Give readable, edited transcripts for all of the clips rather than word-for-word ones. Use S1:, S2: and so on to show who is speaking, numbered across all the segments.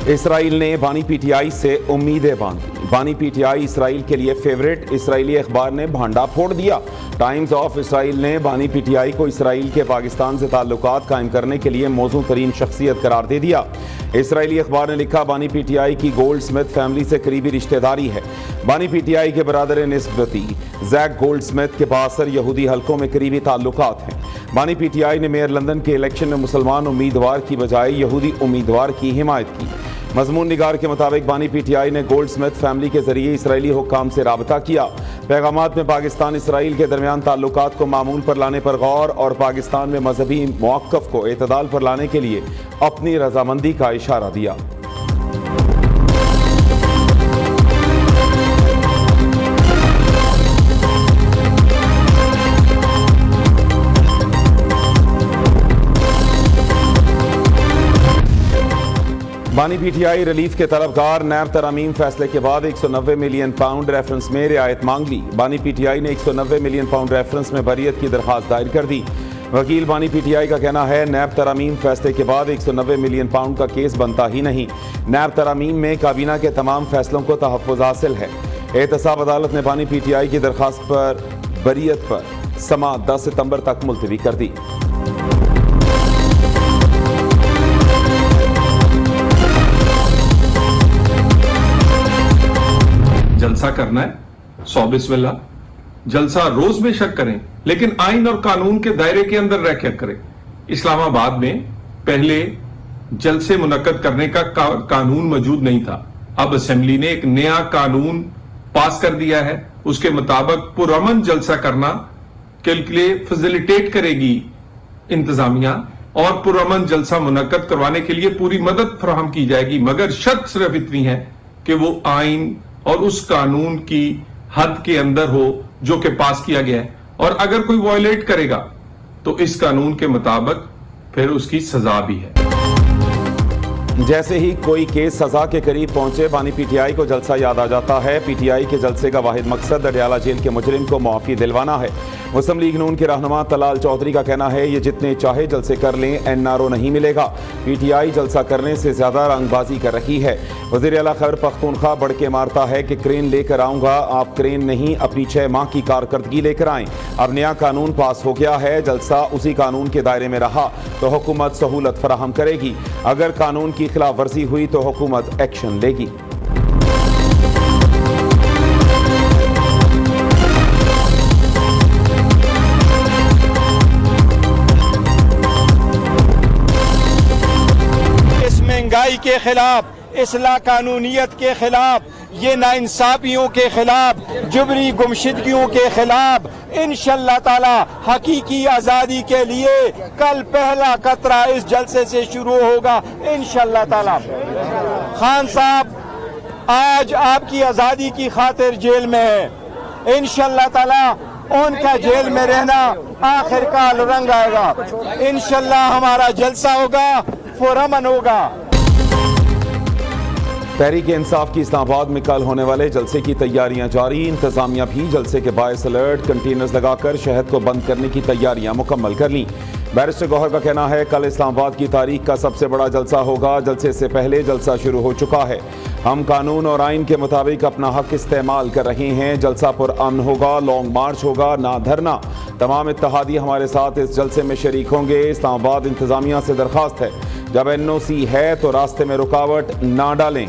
S1: Israel ने बानी PTI से उम्मीदें बांधी। बानी पीटीआई इसराइल के लिए फेवरेट। इसराइली अखबार ने भांडा फोड़ दिया। टाइम्स ऑफ इसराइल ने बानी पीटीआई को इसराइल के पाकिस्तान से ताल्लुकात कायम करने के लिए मौजू तरीन शख्सियत करार दे दिया। इसराइली अखबार ने लिखा, बानी पीटीआई की गोल्डस्मिथ फैमिली से करीबी रिश्तेदारी है। बानी पीटीआई के बरादर निस्बती जैक गोल्डस्मिथ के बासर यहूदी हलकों में करीबी ताल्लुकात हैं। बानी पीटीआई ने मेयर लंदन के इलेक्शन में मुसलमान उम्मीदवार की बजाय यहूदी उम्मीदवार की हिमायत की। मजमून निगार के मुताबिक बानी पीटीआई ने गोल्डस्मिथ फैमिली के जरिए इसराइली हुक्काम से राबता किया। पैगामात में पाकिस्तान इसराइल के दरमियान ताल्लुकात को मामूल पर लाने पर गौर और पाकिस्तान में मजहबी मौक़िफ़ को एतदाल पर लाने के लिए अपनी रजामंदी का इशारा दिया। बानी पीटीआई रिलीफ के तलबगार। नैब तरामीम फैसले के बाद 190 मिलियन पाउंड रेफरेंस में रियायत मांग ली। बानी पीटीआई ने 190 मिलियन पाउंड रेफरेंस में बरियत की दरखास्त दायर कर दी। वकील बानी पीटीआई का कहना है, नैब तरामीम फैसले के बाद 190 मिलियन पाउंड का केस बनता ही नहीं। नैब तरामीम में काबीना के तमाम फैसलों को तहफ़्फ़ुज़ हासिल है। एहतसाब अदालत ने बानी पीटीआई की दरखास्त पर बरियत पर समाअत 10 सितंबर तक मुलतवी कर दी।
S2: जलसा करना है, 100 बिस्मिल्लाह। जलसा रोज बेशक करें, लेकिन आइन और कानून के दायरे के अंदर रहकर करें। इस्लामाबाद में पहले जलसे मुनक्कद करने का कानून मौजूद नहीं था। अब असेंबली ने एक नया कानून पास कर दिया है। उसके मुताबिक पुरअमन जलसा करना के लिए फैसिलिटेट करेगी इंतजामिया और पुरअमन जलसा मुनक्कद करवाने के लिए पूरी मदद फराहम की जाएगी, मगर शर्त सिर्फ इतनी है कि वो आइन और उस कानून की हद के अंदर हो जो कि पास किया गया है। और अगर कोई वायलेट करेगा तो इस कानून के मुताबिक फिर उसकी सजा भी है।
S1: जैसे ही कोई केस सजा के करीब पहुंचे, बानी पीटीआई को जलसा याद आ जाता है। पीटीआई के जलसे का वाहिद मकसद अडयाला जेल के मुजरिम को मुआफी दिलवाना है। मुस्लिम लीग नून के रहनुमा तलाल चौधरी का कहना है, ये जितने चाहे जलसे कर लें, एनआरओ नहीं मिलेगा। पीटीआई जलसा करने से ज्यादा रंगबाजी कर रही है। वज़ीर आला खैबर पख्तूनख्वा बढ़ के मारता है कि क्रेन लेकर आऊंगा। आप क्रेन नहीं, अपनी 6 माह की कारकर्दगी लेकर आएं। अब नया कानून पास हो गया है, जलसा उसी कानून के दायरे में रहा तो हुकूमत सहूलत फराहम करेगी। अगर कानून की खिलाफ वर्जी हुई तो हुकूमत एक्शन लेगी।
S3: इस महंगाई के खिलाफ, इस लाकानूनियत के खिलाफ, ये नाइंसाफियों के खिलाफ, जुबरी गुमशुदगियों के खिलाफ इंशाअल्लाह ताला हकीकी आज़ादी के लिए कल पहला कतरा इस जलसे से शुरू होगा इंशाअल्लाह ताला। खान साहब आज आपकी आज़ादी की खातिर जेल में है। इंशाअल्लाह ताला उनका जेल में रहना आखिरकार रंग आएगा। इंशाअल्लाह हमारा जलसा होगा, पुरअमन होगा।
S1: तहरीक इंसाफ की इस्लामाबाद में कल होने वाले जलसे की तैयारियां जारी। इंतजामिया भी जलसे के बायस अलर्ट कंटेनर्स लगाकर शहर को बंद करने की तैयारियां मुकम्मल कर ली। बैरिस्टर गौहर का कहना है, कल इस्लामाबाद की तारीख का सबसे बड़ा जलसा होगा। जलसे से पहले जलसा शुरू हो चुका है। हम कानून और आइन के मुताबिक अपना हक इस्तेमाल कर रहे हैं। जलसा पर अमन होगा, लॉन्ग मार्च होगा, ना धरना। तमाम इत्तेहादी हमारे साथ इस जलसे में शरीक होंगे। इस्लामाबाद इंतजामिया से दरखास्त है, जब NOC है तो रास्ते में रुकावट ना डालें।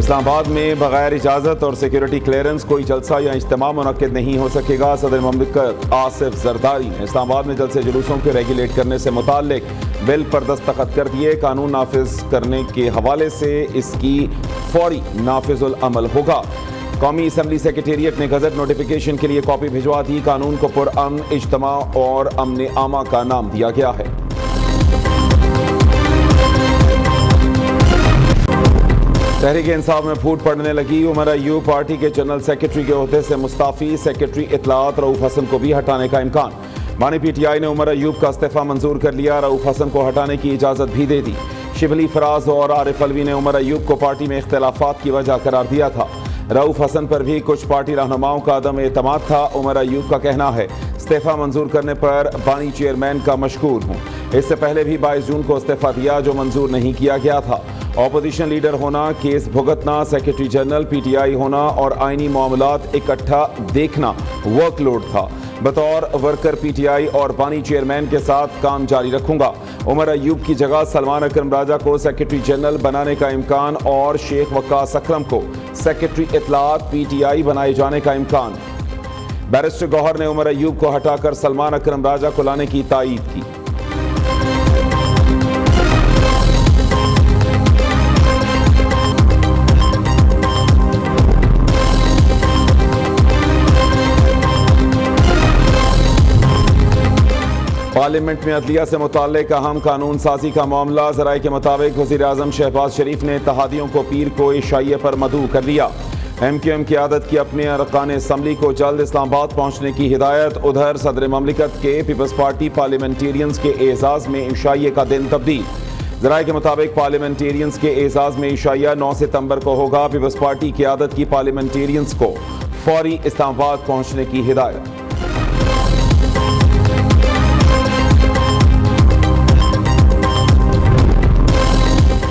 S1: इस्लामाबाद में बगैर इजाज़त और सिक्योरिटी क्लियरेंस कोई जलसा या इज्तिमा मुनक्किद नहीं हो सकेगा। सदर ममलिकत आसिफ जरदारी ने इस्लामाबाद में जलसे जुलूसों के रेगुलेट करने से मुताल्लिक बिल पर दस्तखत कर दिए। कानून नाफिज करने के हवाले से इसकी फौरी नाफिजुल अमल होगा। कौमी असम्बली सेक्रेटेरिएट ने गजट नोटिफिकेशन के लिए कॉपी भिजवा दी। कानून को पुरअमन, इज्तिमा और अमन आमा का नाम दिया गया है। तहरीक इंसाफ में फूट पड़ने लगी। उमर अयूब पार्टी के जनरल सेक्रेटरी के ओहदे से मुस्ताफी। सेक्रेटरी इत्तलात रऊफ हसन को भी हटाने का इम्कान। बानी पीटीआई ने उमर अयूब का इस्तीफा मंजूर कर लिया। रऊफ हसन को हटाने की इजाजत भी दे दी। शिबली फराज और आरिफ अलवी ने उमर अयूब को पार्टी में इख्तिलाफात की वजह करार दिया था। रऊफ हसन पर भी कुछ पार्टी रहनुमाओं का अदम एतमाद था। उमर अयूब का कहना है, इस्तीफा मंजूर करने पर बानी चेयरमैन का मशकूर हूँ। इससे पहले भी 22 जून को इस्तीफा दिया जो मंजूर नहीं किया गया था। ऑपोजिशन लीडर होना, केस भुगतना, सेक्रेटरी जनरल पीटीआई होना और आईनी मामलात इकट्ठा देखना वर्कलोड था। बतौर वर्कर पीटीआई और बानी चेयरमैन के साथ काम जारी रखूंगा। उमर अयूब की जगह सलमान अकरम राजा को सेक्रेटरी जनरल बनाने का इम्कान और शेख वक्कास अकरम को सेक्रेटरी इत्तलात पीटीआई बनाए जाने का इम्कान। बैरिस्टर गौहर ने उमर अयूब को हटाकर सलमान अकरम राजा को लाने की तायीद की। पार्लियामेंट में अदलिया से मुताल्लिक अहम कानून साजी का मामला। ज़राए के मुताबिक वज़ीर-ए-आज़म शहबाज शरीफ ने इत्तेहादियों को पीर को इशाइये पर मदऊ कर लिया। MQM की आदत की अपने अरकान असम्बली को जल्द इस्लामाबाद पहुंचने की हिदायत। उधर सदर ममलिकत के पीपल्स पार्टी पार्लियामेंटेरियंस के एजाज में इशाइये का दिन तब्दील। ज़राए के मुताबिक पार्लियामेंटेरियंस के एजाज में इशाइया 9 सितंबर को होगा। पीपल्स पार्टी की आदत की पार्लियामेंटेरियंस को फौरी इस्लामाबाद पहुंचने की हिदायत।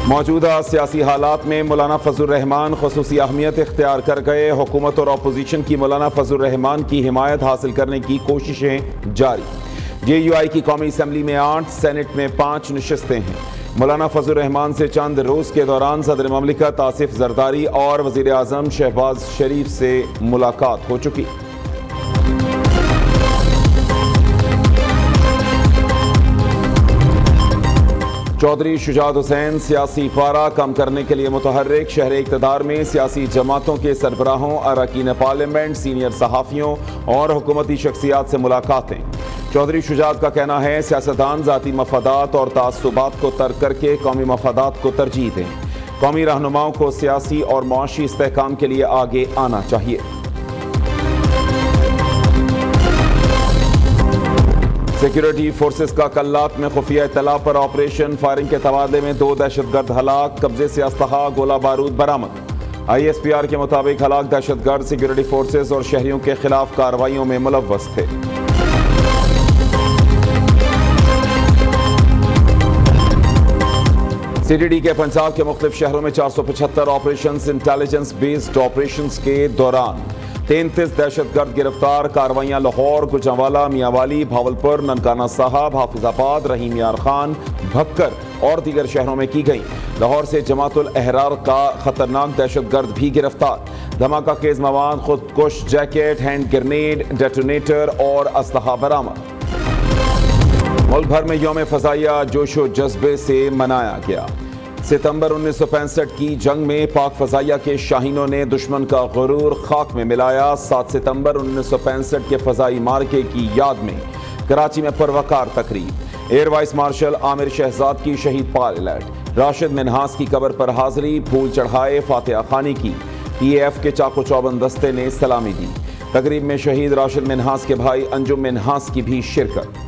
S1: मौजूदा सियासी हालात में मौलाना फजल रहमान खुसूसी अहमियत इख्तियार कर गए। हुकूमत और अपोजिशन की मौलाना फजल रहमान की हिमायत हासिल करने की कोशिशें जारी। JUI की कौमी असम्बली में 8, सेनेट में 5 नशिस्तें हैं। मौलाना फजल रहमान से चंद रोज के दौरान सदर ममलिकत आसिफ जरदारी और वज़ीर-ए-आज़म शहबाज शरीफ से मुलाकात हो चुकी। चौधरी शुजात हुसैन सियासी पारा कम करने के लिए मुतहर्रिक। शहर इक़्तिदार में सियासी जमातों के सरबराहों, अरकान पार्लियामेंट, सीनियर सहाफ़ियों और हुकूमती शख्सियात से मुलाकातें। चौधरी शुजात का कहना है, सियासतदान ज़ाती मफादात और तासुबात को तर्क करके कौमी मफादात को तरजीह दें। कौमी रहनुमाओं को सियासी और मुआशी इस्तेहकाम के लिए आगे आना चाहिए। सिक्योरिटी फोर्सेस का कल्लात में खुफिया इत्तला पर ऑपरेशन। फायरिंग के तबादले में 2 दहशतगर्द हलाक। कब्जे से अस्तहा, गोला बारूद बरामद। ISPR के मुताबिक हलाक दहशतगर्द सिक्योरिटी फोर्सेस और शहरियों के खिलाफ कार्रवाइयों में मुलव्वस थे। CTD के पंजाब के मुख्तलिफ शहरों में 475 ऑपरेशन। इंटेलिजेंस बेस्ड ऑपरेशन के दौरान 33 दहशतगर्द गिरफ्तार। कार्रवाइयां लाहौर, गुजरांवाला, मियांवाली, भावलपुर, ननकाना साहब, हाफिजाबाद, रहीम यार खान, भक्कर और दीगर शहरों में की गई। लाहौर से जमातुल अहरार का खतरनाक दहशतगर्द भी गिरफ्तार। धमाका खेज मवाद, खुदकुश जैकेट, हैंड ग्रेनेड, डेटोनेटर और असलहा बरामद। मुल्क भर में यौम फजाइया जोशो जज्बे से मनाया गया। सितंबर 1965 की जंग में पाक फजाइया के शाहीनों ने दुश्मन का गुरूर खाक में मिलाया। 7 सितंबर 1965 के फजाई मार्के की याद में कराची में परवकार तकरीब। Air vice marshal Aamir Shahzad की शहीद पायलट राशिद मिन्हास की कब्र पर हाजिरी। फूल चढ़ाए, फातिहा खानी की। PAF के चाको चौबंद दस्ते ने सलामी दी। तकरीब में शहीद राशिद मिन्हास के भाई अंजुम मिन्हास की भी शिरकत।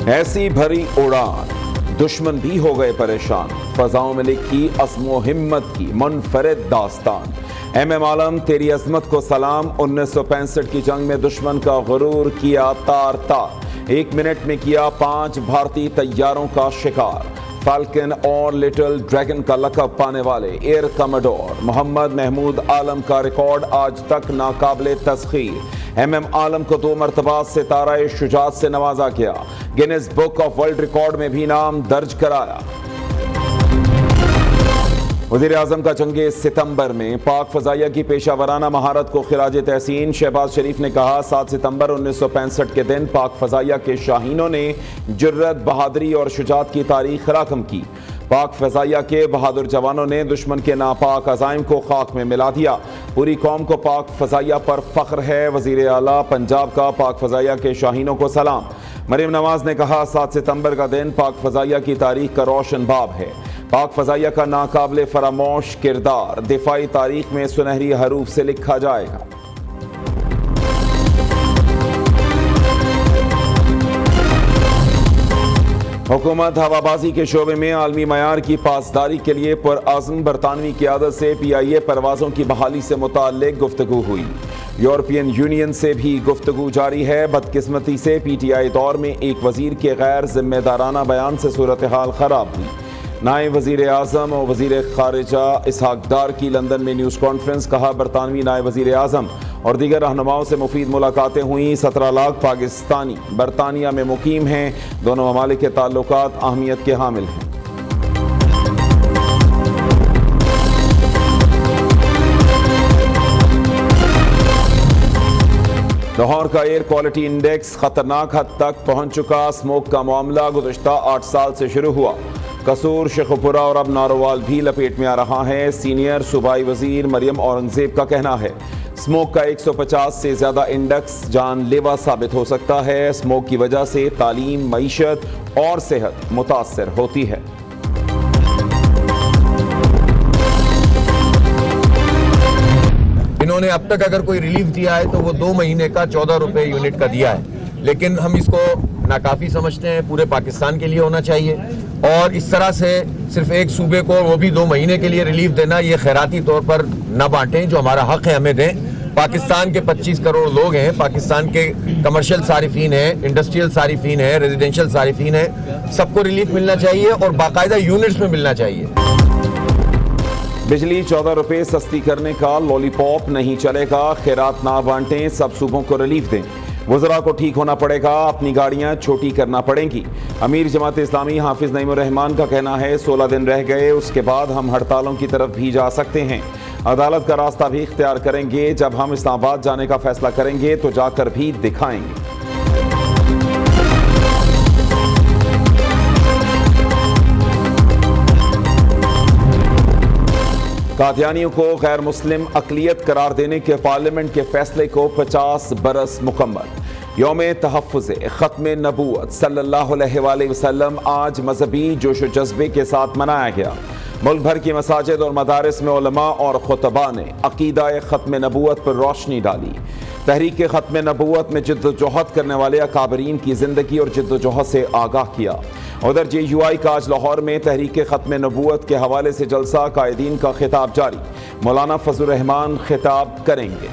S1: ऐसी भरी उड़ान, दुश्मन भी हो गए परेशान। फजाओं में लिखी अस्मो हिम्मत की मुनफरिद दास्तान। MM आलम तेरी अजमत को सलाम। 1965 की जंग में दुश्मन का गुरूर किया तार तार। 1 मिनट में किया 5 भारतीय तैयारों का शिकार। फाल्कन और लिटिल ड्रैगन का लक़ब पाने वाले एयर कमोडोर मोहम्मद महमूद आलम का रिकॉर्ड आज तक नाकाबिले तस्खीर। MM आलम को 2 मरतबा सितारा शुजात से नवाजा गया। Guinness book of world record में भी नाम दर्ज कराया। वज़ीर-ए-आज़म का जंगे सितंबर में पाक फजाइया की पेशावराना महारत को खिराज तहसीन। शहबाज शरीफ ने कहा, 7 सितंबर 1965 के दिन पाक फजाइया के शाहीनों ने जुर्रत, बहादुरी और शुजात की तारीख राकम की। पाक फजाइया के बहादुर जवानों ने दुश्मन के नापाक अज़ाइम को खाक में मिला दिया। पूरी कौम को पाक फजाइया पर फख्र है। वज़ीर आला पंजाब का पाक फजाइया के शाहीनों को सलाम। मरीम नवाज ने कहा, 7 सितंबर का दिन पाक फजाइया की तारीख का रोशन बाब है। पाक फजाइया का नाकाबिले फरामोश किरदार दिफाई तारीख में सुनहरी हरूफ से लिखा जाएगा। हुकूमत हवाबाजी के शोबे में आलमी मयार की पासदारी के लिए पुरआज़म बरतानवी क़यादत से PIA परवाज़ों की बहाली से मुताल्लिक गुफ्तगू हुई। यूरोपियन यूनियन से भी गुफ्तगू जारी है। बदकिस्मती से PTI दौर में एक वज़ीर के गैर जिम्मेदाराना बयान से सूरत हाल ख़राब हुई। नायब वज़ीर आज़म और वज़ीर ख़ारिजा इसहाक़ डार की लंदन में न्यूज़ कॉन्फ्रेंस। कहा, बरतानवी नायब वज़ीर आज़म और दीगर रहनुमाओं से मुफीद मुलाकातें हुई। 17 लाख पाकिस्तानी बरतानिया में मुकीम हैं। दोनों ममालिक के ताल्लुकात अहमियत के हामिल हैं। लाहौर का एयर क्वालिटी इंडेक्स खतरनाक हद तक पहुंच चुका। स्मोक का मामला गुज़श्ता 8 साल से शुरू हुआ। कसूर, शेखुपुरा और अब नारोवाल भी लपेट में आ रहा है। सीनियर सूबाई वजीर मरियम औरंगजेब का कहना है, स्मोक का 150 से ज्यादा इंडेक्स जानलेवा साबित हो सकता है। स्मोक की वजह से तालीम, मईशत और सेहत मुतासर होती है।
S4: इन्होंने अब तक अगर कोई रिलीफ दिया है तो वो 2 महीने का 14 रुपए यूनिट का दिया है, लेकिन हम इसको नाकाफी समझते हैं। पूरे पाकिस्तान के लिए होना चाहिए और इस तरह से सिर्फ एक सूबे को, वो भी 2 महीने के लिए रिलीफ देना, ये खैराती तौर पर न बांटें। जो हमारा हक है हमें दें। पाकिस्तान के 25 करोड़ लोग हैं, पाकिस्तान के कमर्शियल सारिफीन हैं, इंडस्ट्रियल सारिफीन हैं, रेजिडेंशियल सारिफीन हैं, सबको रिलीफ मिलना चाहिए और बाकायदा यूनिट्स में मिलना चाहिए।
S1: बिजली 14 रुपए सस्ती करने का लॉलीपॉप नहीं चलेगा। खैरात ना बांटें, सब सूबों को रिलीफ दें। वज़रा को ठीक होना पड़ेगा, अपनी गाड़ियां छोटी करना पड़ेंगी। अमीर जमात इस्लामी हाफिज नईमुर रहमान का कहना है, 16 दिन रह गए, उसके बाद हम हड़तालों की तरफ भी जा सकते हैं। अदालत का रास्ता भी इख्तियार करेंगे। जब हम इस्लामाबाद जाने का फैसला करेंगे तो जाकर भी दिखाएंगे। कादियानियों को गैर मुस्लिम अक़लियत करार देने के पार्लियामेंट के फैसले को 50 बरस मुकम्मल। यौम तहफ़्फ़ुज़ ख़त्म नबूवत सल्लल्लाहु अलैहि वसल्लम आज मजहबी जोश व जज्बे के साथ मनाया गया। मुल्क भर की मसाजिद और मदारिस में उलमा और खुतबा ने अक़ीदा ख़त्म नबूवत पर रोशनी डाली। तहरीक ख़त्म नबूवत में जिद्दोजहद करने वाले अकाबरीन की ज़िंदगी और जिद्दोजहद से आगाह किया। उधर JUI का आज लाहौर में तहरीक ख़त्म नबूवत के हवाले से जलसा, कायदीन का खिताब जारी। मौलाना फजल रहमान खिताब करेंगे।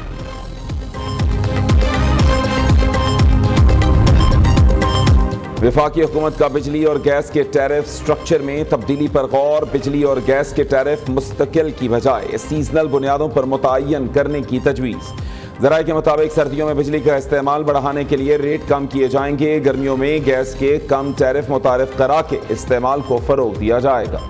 S1: वफाकी हुकूमत का बिजली और गैस के टैरिफ स्ट्रक्चर में तब्दीली पर गौर। बिजली और गैस के टैरिफ मुस्तकिल की बजाय सीजनल बुनियादों पर मुतय्यन करने की तजवीज़। ज़राए के मुताबिक सर्दियों में बिजली का इस्तेमाल बढ़ाने के लिए रेट कम किए जाएंगे। गर्मियों में गैस के कम टैरिफ मुतारिफ करा के इस्तेमाल को फ़रोग़ दिया जाएगा।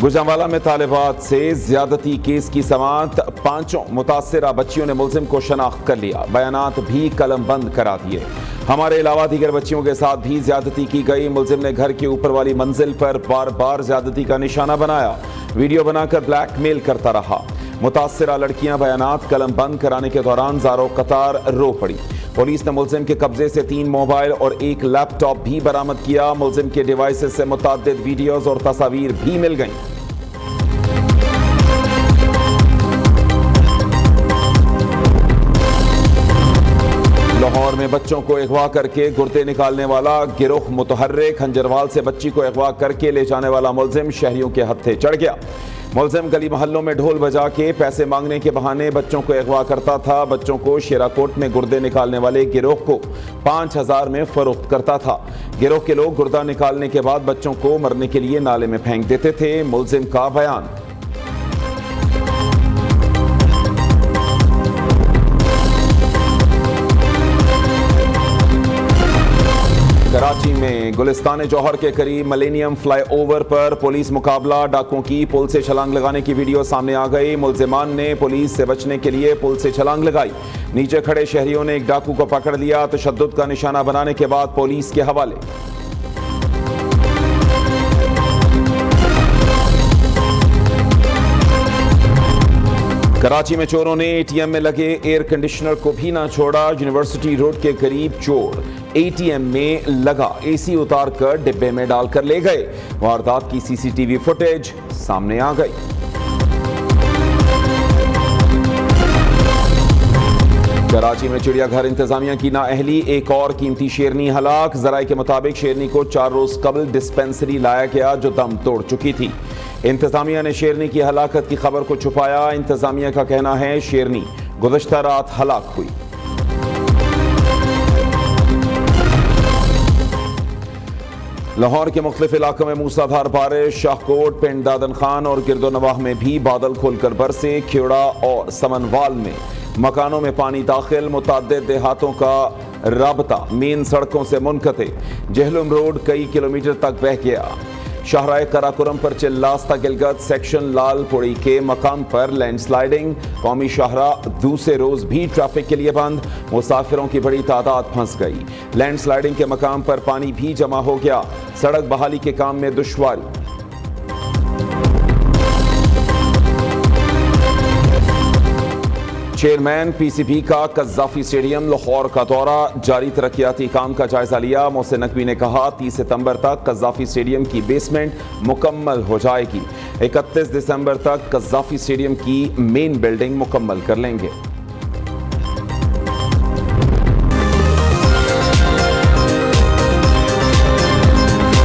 S1: गुजरांवाला में तालिबात से ज्यादती केस की समाअत। 5 मुतासिरा बच्चियों ने मुलजिम को शनाख्त कर लिया। बयानात भी कलम बंद करा दिए। हमारे अलावा दीगर बच्चियों के साथ भी ज्यादती की गई। मुलजिम ने घर के ऊपर वाली मंजिल पर बार बार ज्यादती का निशाना बनाया। वीडियो बनाकर ब्लैकमेल करता रहा। मुतासिरा लड़कियां बयानात कलम बंद कराने के दौरान ज़ारो कतार रो पड़ी। पुलिस ने मुलजिम के कब्जे से 3 मोबाइल और 1 लैपटॉप भी बरामद किया। मुलजिम के डिवाइसेस से मुतअद्दिद वीडियोज और तस्वीर भी मिल गईं। लाहौर में बच्चों को अगवा करके गुर्दे निकालने वाला गिरोह मुतहर्रिक। खंजरवाल से बच्ची को अगवा करके ले जाने वाला मुलजिम शहरियों के हत्थे चढ़ गया। मुलजिम गली मोहल्लों में ढोल बजा के पैसे मांगने के बहाने बच्चों को अगवा करता था। बच्चों को शेराकोट में गुर्दे निकालने वाले गिरोह को 5000 में फरोख्त करता था। गिरोह के लोग गुर्दा निकालने के बाद बच्चों को मरने के लिए नाले में फेंक देते थे। मुलजिम का बयान। कराची में गुलिस्तान जौहर के करीब मिलेनियम फ्लाईओवर पर पुलिस मुकाबला। डाकुओं की पुल से छलांग लगाने की वीडियो सामने आ गई। मुलजिमान ने पुलिस से बचने के लिए पुल से छलांग लगाई। नीचे खड़े शहरियों ने एक डाकू को पकड़ लिया। तशद्दुद का निशाना बनाने के बाद पुलिस के हवाले। कराची में चोरों ने ATM में लगे एयर कंडीशनर को भी ना छोड़ा। यूनिवर्सिटी रोड के करीब चोर ATM में लगा AC उतार कर डिब्बे में डालकर ले गए। वारदात की CCTV फुटेज सामने आ गई। कराची में चिड़ियाघर इंतजामिया की नाअहली, एक और कीमती शेरनी हलाक। जराये के मुताबिक शेरनी को 4 रोज कबल डिस्पेंसरी लाया गया जो दम तोड़ चुकी थी। इंतजामिया ने शेरनी की हलाकत की खबर को छुपाया। इंतजामिया का कहना है शेरनी गुज़श्ता रात हलाक हुई। लाहौर के मुख्तलिफ इलाकों में मूसलाधार बारिश। शाहकोट, पिंड दादन खान और गिरदोनवाह में भी बादल खोलकर बरसे। खेड़ा और समनवाल में मकानों में पानी दाखिल। मुताद्दिद देहातों का राबता मेन सड़कों से मुनक़ते। जहलुम रोड कई किलोमीटर तक बह गया। शाहराह कराकोरम पर चिल्लास्ता गिलगत सेक्शन लालपुड़ी के मकाम पर लैंडस्लाइडिंग। कौमी शाहराह दूसरे रोज भी ट्रैफिक के लिए बंद। मुसाफिरों की बड़ी तादाद फंस गई। लैंडस्लाइडिंग के मकाम पर पानी भी जमा हो गया। सड़क बहाली के काम में दुश्वारी। चेयरमैन पीसीबी का कज़्ज़ाफ़ी स्टेडियम लाहौर का दौरा। जारी तरक्याती काम का जायजा लिया। मोहसिन नकवी ने कहा 30 सितंबर तक कज़्ज़ाफ़ी स्टेडियम की बेसमेंट मुकम्मल हो जाएगी। 31 दिसंबर तक कज़्ज़ाफ़ी स्टेडियम की मेन बिल्डिंग मुकम्मल कर लेंगे।